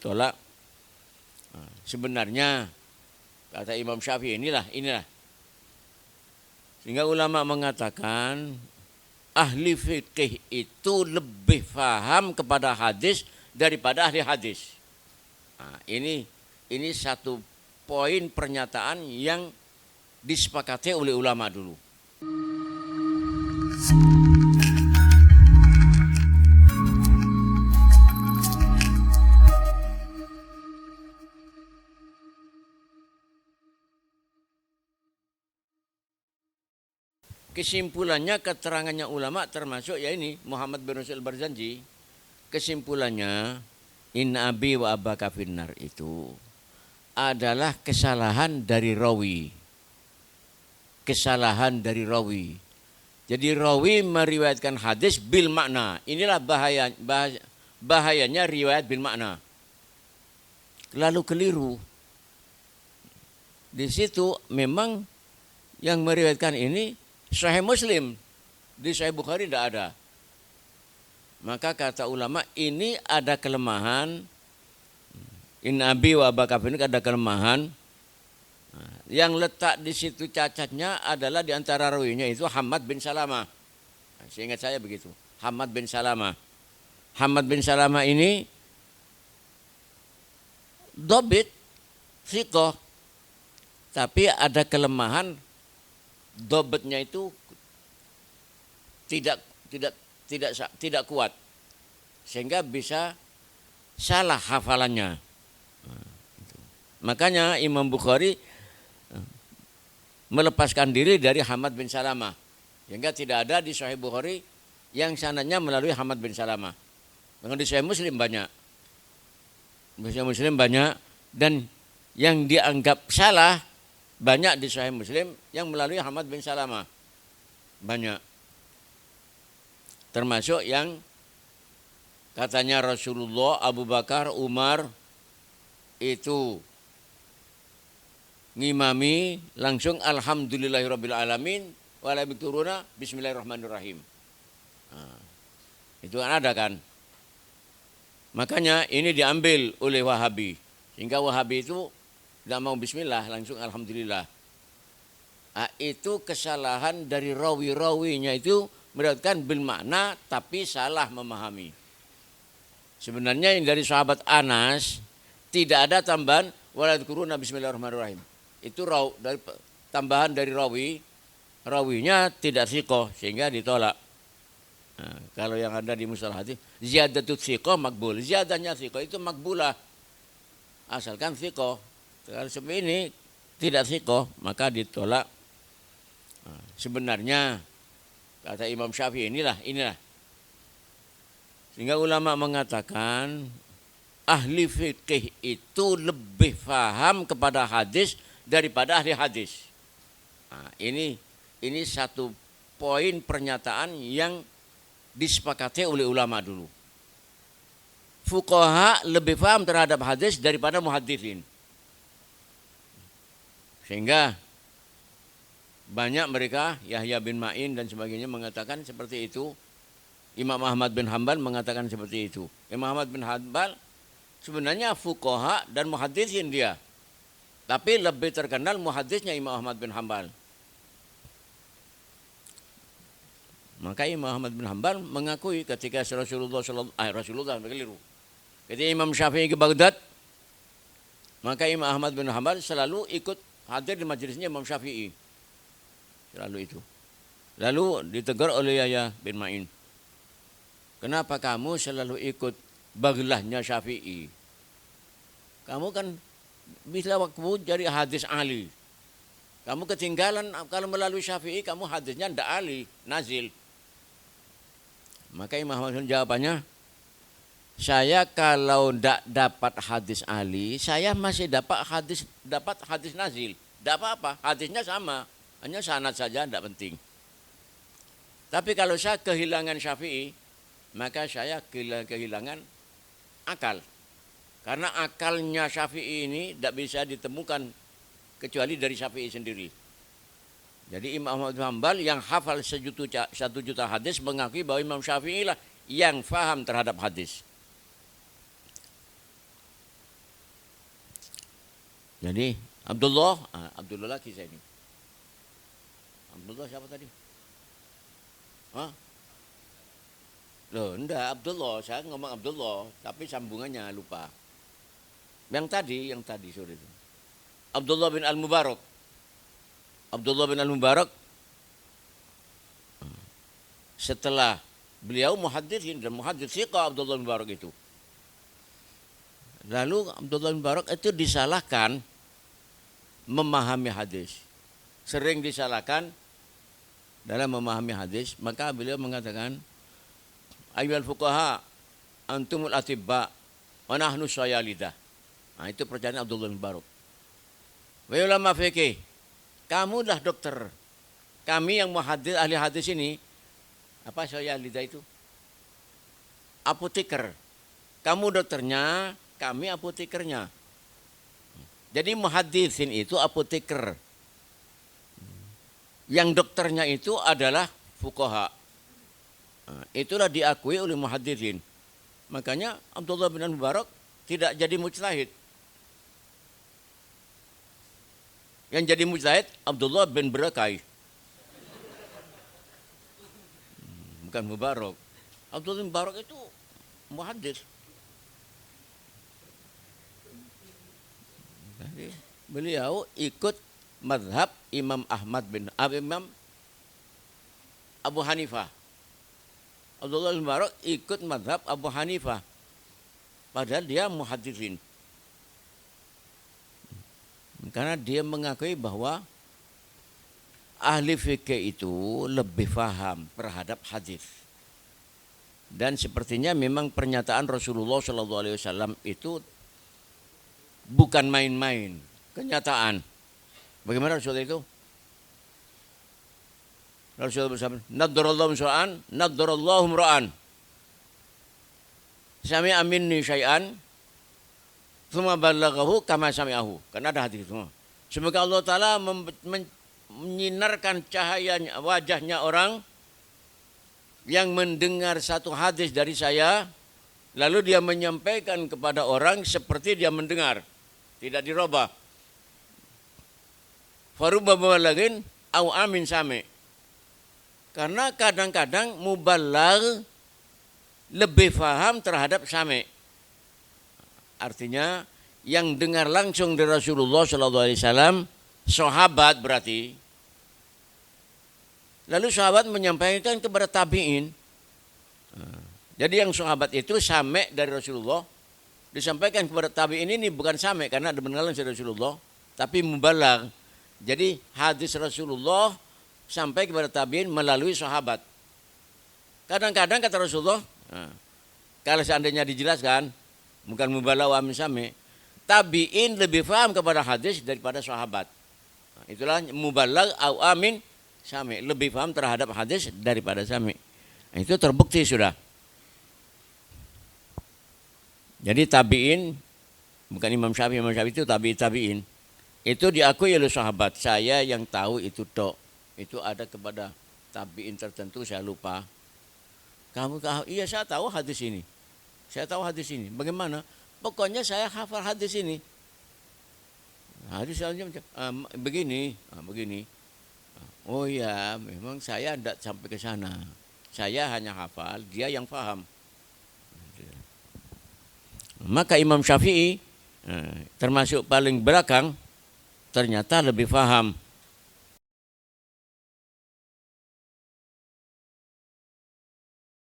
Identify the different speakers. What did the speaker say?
Speaker 1: ditolak. Sebenarnya kata Imam Syafi'i inilah. Sehingga ulama mengatakan ahli fikih itu lebih paham kepada hadis daripada ahli hadis. Nah, ini satu poin pernyataan yang disepakati oleh ulama dulu. Kesimpulannya keterangannya ulama termasuk ya ini Muhammad bin Rasul Barzanji. Kesimpulannya inna abi wa abaka finnar itu adalah kesalahan dari rawi. Kesalahan dari rawi. Jadi rawi meriwayatkan hadis bil makna. Inilah bahayanya riwayat bil makna. Lalu keliru. Di situ memang yang meriwayatkan ini Sahih Muslim, di Sahih Bukhari tidak ada. Maka kata ulama ini ada kelemahan. In abi wa abaka ini ada kelemahan. Yang letak di situ cacatnya adalah di antara rawinya itu Hamad bin Salamah. Seingat saya begitu. Hamad bin Salamah. Hamad bin Salamah ini dobit, thiqah. Tapi ada kelemahan. Dobetnya itu tidak kuat sehingga bisa salah hafalannya. Makanya Imam Bukhari melepaskan diri dari Hamad bin Salamah sehingga tidak ada di Sahih Bukhari yang sanadnya melalui Hamad bin Salamah. Dengan di Sahih Muslim banyak. Di Sahih Muslim banyak dan yang dianggap salah banyak di Sahih Muslim yang melalui Hamad bin Salamah. Banyak. Termasuk yang katanya Rasulullah, Abu Bakar, Umar itu ngimami langsung alhamdulillahirrabbilalamin wala bituruna bismillahirrahmanirrahim. Nah, itu kan ada kan. Makanya ini diambil oleh Wahabi. Sehingga Wahabi itu tidak mau bismillah, langsung alhamdulillah. Nah, itu kesalahan dari rawi-rawinya itu meriwayatkan bil makna tapi salah memahami. Sebenarnya yang dari sahabat Anas tidak ada tambahan waladkuruna bismillahirrahmanirrahim. Itu dari tambahan dari rawinya tidak thiqah sehingga ditolak. Nah, kalau yang ada di mustalah hadis ziyadatut thiqah makbul. Ziyadahnya thiqah itu makbulah. Asalkan thiqah. Kalau seperti ini tidak thiqah maka ditolak. Nah, sebenarnya kata Imam Syafi'i inilah. Sehingga ulama mengatakan ahli fikih itu lebih paham kepada hadis daripada ahli hadis. Nah, ini satu poin pernyataan yang disepakati oleh ulama dulu. Fuqaha lebih paham terhadap hadis daripada muhaddisin. Sehingga banyak mereka, Yahya bin Ma'in dan sebagainya mengatakan seperti itu. Imam Ahmad bin Hanbal mengatakan seperti itu. Imam Ahmad bin Hanbal sebenarnya fuqaha dan muhaddisin dia. Tapi lebih terkenal muhaddisnya Imam Ahmad bin Hanbal. Maka Imam Ahmad bin Hanbal mengakui ketika Rasulullah keliru. Ketika Imam Syafi'i ke Baghdad, maka Imam Ahmad bin Hanbal selalu ikut hadir di majelisnya Imam Syafi'i. Selalu itu. Lalu ditegur oleh Yahya bin Ma'in. Kenapa kamu selalu ikut baglahnya Syafi'i? Kamu kan bisa waktu jadi hadis ahli. Kamu ketinggalan kalau melalui Syafi'i, kamu hadisnya tidak ahli, nazil. Maka Imam Ahmad jawabannya, saya kalau tidak dapat hadis ahli, saya masih dapat hadis nazil. Tidak apa-apa, hadisnya sama. Hanya sanad saja, tidak penting. Tapi kalau saya kehilangan Syafi'i, maka saya kehilangan akal. Karena akalnya Syafi'i ini tidak bisa ditemukan kecuali dari Syafi'i sendiri. Jadi Imam Ahmad bin Hanbal yang hafal 1 juta hadis mengakui bahwa Imam Syafi'i lah yang faham terhadap hadis. Jadi Abdullah, Abdullah lagi saya ini. Abdullah siapa tadi? Hah? Loh, enggak Abdullah, saya ngomong Abdullah, tapi sambungannya lupa. Yang tadi sore itu. Abdullah bin Al-Mubarak. Abdullah bin Al-Mubarak setelah beliau muhaddisin dan muhaddits siqah Abdullah bin Mubarak itu. Lalu Abdullah bin Mubarak itu disalahkan memahami hadis. Sering disalahkan dalam memahami hadis, maka beliau mengatakan, ayyuhal fuqaha antumul atibba wa nahnu syayalidah. Nah, itu percayaan Abdullah bin Mubarak. Wa ulama fikih, kamu dah dokter. Kami yang muhaddits ahli hadis ini, apa syayalidah itu? Apoteker. Kamu dokternya, kami apotekernya. Jadi muhaddisin itu apoteker. Yang dokternya itu adalah fuqaha. Nah, itulah diakui oleh muhaddisin. Makanya Abdullah bin Mubarak tidak jadi mujtahid. Yang jadi mujtahid Abdullah bin Barakai. Bukan Mubarak. Abdullah bin Mubarak itu muhaddits. Beliau ikut mazhab Imam Abu Hanifah. Abdullah bin Mubarak ikut mazhab Abu Hanifah. Padahal dia muhaddisin. Karena dia mengakui bahwa ahli fikih itu lebih faham terhadap hadis. Dan sepertinya memang pernyataan Rasulullah SAW itu bukan main-main, kenyataan. Bagaimana Rasulullah itu? Rasulullah bersabda, "Nadarallahu syai'an, nadarallahu imra'an. Sami'a minni syai'an, tsumma ballaghahu kama sami'ahu." Karena ada hadis semua. Semoga Allah Ta'ala menyinarkan cahayanya, wajahnya orang yang mendengar satu hadis dari saya, lalu dia menyampaikan kepada orang seperti dia mendengar, tidak dirubah. Farubba mubalaghin au amin sami. Karena kadang-kadang mubalagh lebih faham terhadap sami. Artinya yang dengar langsung dari Rasulullah SAW, sahabat berarti. Lalu sahabat menyampaikan kepada tabi'in. Jadi yang sahabat itu sami dari Rasulullah, disampaikan kepada tabi'in ini bukan sami karena ada benar langsung dari Rasulullah, tapi mubalagh. Jadi hadis Rasulullah sampai kepada tabi'in melalui sahabat. Kadang-kadang kata Rasulullah, kalau seandainya dijelaskan, bukan mubalagh wa sami, tabi'in lebih paham kepada hadis daripada sahabat. Itulah mubalagh au amin sami, lebih paham terhadap hadis daripada sami. Itu terbukti sudah. Jadi tabi'in, bukan Imam Syafi'i itu tabi'in. Itu diakui oleh sahabat. Saya yang tahu itu tok. Itu ada kepada tabi'in tertentu, saya lupa. Kamu tahu? Iya, saya tahu hadis ini. Saya tahu hadis ini. Bagaimana? Pokoknya saya hafal hadis ini. Hadis begini. Oh ya, memang saya tidak sampai ke sana. Saya hanya hafal, dia yang paham. Maka Imam Syafi'i termasuk paling belakang ternyata lebih paham